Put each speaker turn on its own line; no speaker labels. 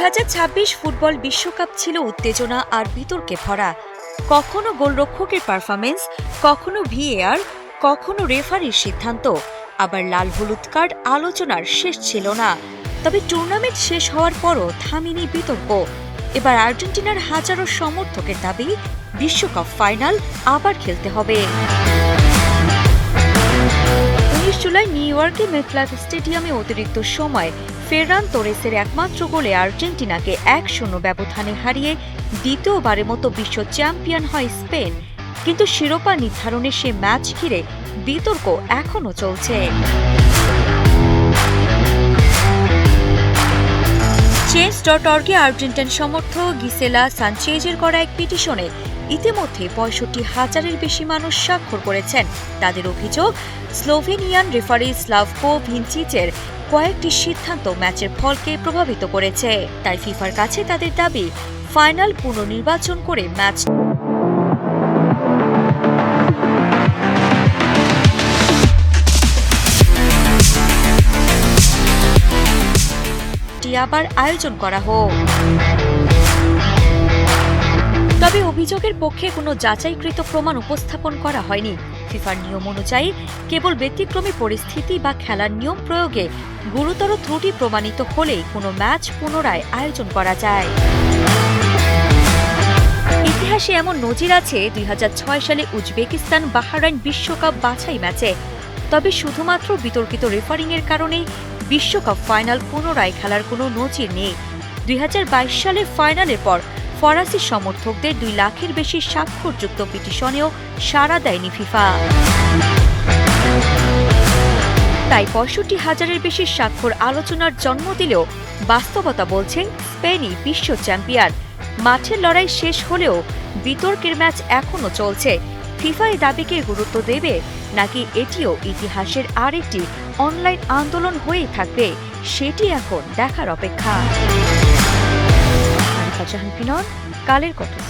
2026 football বিশ্বকাপ ছিল উত্তেজনা আর বিতর্কে ভরা। কখনো গোলরক্ষকের পারফরমেন্স, কখনো ভিএআর, কখনো রেফারির সিদ্ধান্ত, আবার লাল হলুদ কার্ড আলোচনার শেষ ছিল না। তবে টুর্নামেন্ট শেষ হওয়ার পরও থামেনি বিতর্ক। এবার আর্জেন্টিনার হাজারো সমর্থকের দাবি বিশ্বকাপ ফাইনাল আবার খেলতে হবে। 19 জুলাই নিউ ইয়র্কে মেটলাইফ স্টেডিয়ামে অতিরিক্ত সময় ফেরান তোরেসের একমাত্র গোলে আর্জেন্টিনাকে 1-0 ব্যবধানে হারিয়ে দ্বিতীয়বারের মতো বিশ্ব চ্যাম্পিয়ন হয় স্পেন। কিন্তু শিরোপা নির্ধারণে সে ম্যাচ ঘিরে বিতর্ক এখনও চলছে। Change.org-এ আর্জেন্টাইন সমর্থক গিসেলা সানচেজের করা এক পিটিশনে ইতিমধ্যে 65,000-এর বেশি মানুষ স্বাক্ষর করেছেন। তাদের অভিযোগ, স্লোভেনিয়ান রেফারি স্লাভকো ভিনচিচের কয়েকটি সিদ্ধান্ত ম্যাচের ফলকে প্রভাবিত করেছে। তাই ফিফার কাছে তাদের দাবি ফাইনাল পুনর্নির্বাচন করে ম্যাচ আবার আয়োজন করা হোক। তবে অভিযোগের পক্ষে কোনো যাচাইকৃত প্রমাণ উপস্থাপন করা হয়নি। ফিফার নিয়ম অনুযায়ী কেবল ব্যতিক্রমী পরিস্থিতি বা খেলার নিয়ম প্রয়োগে গুরুতর ত্রুটি প্রমাণিত হলেই কোনো ম্যাচ পুনরায় আয়োজন করা যায়। ইতিহাসে এমন নজির আছে 2006 সালে উজবেকিস্তান বাহরাইন বিশ্বকাপ বাছাই ম্যাচে। তবে শুধুমাত্র বিতর্কিত রেফারিংয়ের কারণেই বিশ্বকাপ ফাইনাল পুনরায় খেলার কোনো নজির নেই। 2022 সালের ফাইনালের পর ফরাসি সমর্থকদের 2 লাখের বেশি স্বাক্ষরযুক্ত পিটিশনেও সাড়া দেয়নি ফিফা। তাই 65,000-এর বেশি স্বাক্ষর আলোচনার জন্ম দিলেও বাস্তবতা বলছে স্পেনই বিশ্ব চ্যাম্পিয়ন। মাঠের লড়াই শেষ হলেও বিতর্কের ম্যাচ এখনও চলছে। ফিফা এই দাবিকে গুরুত্ব দেবে নাকি এটিও ইতিহাসের আরেকটি অনলাইন আন্দোলন হয়েই থাকবে, সেটি এখন দেখার অপেক্ষা। কালের কথা।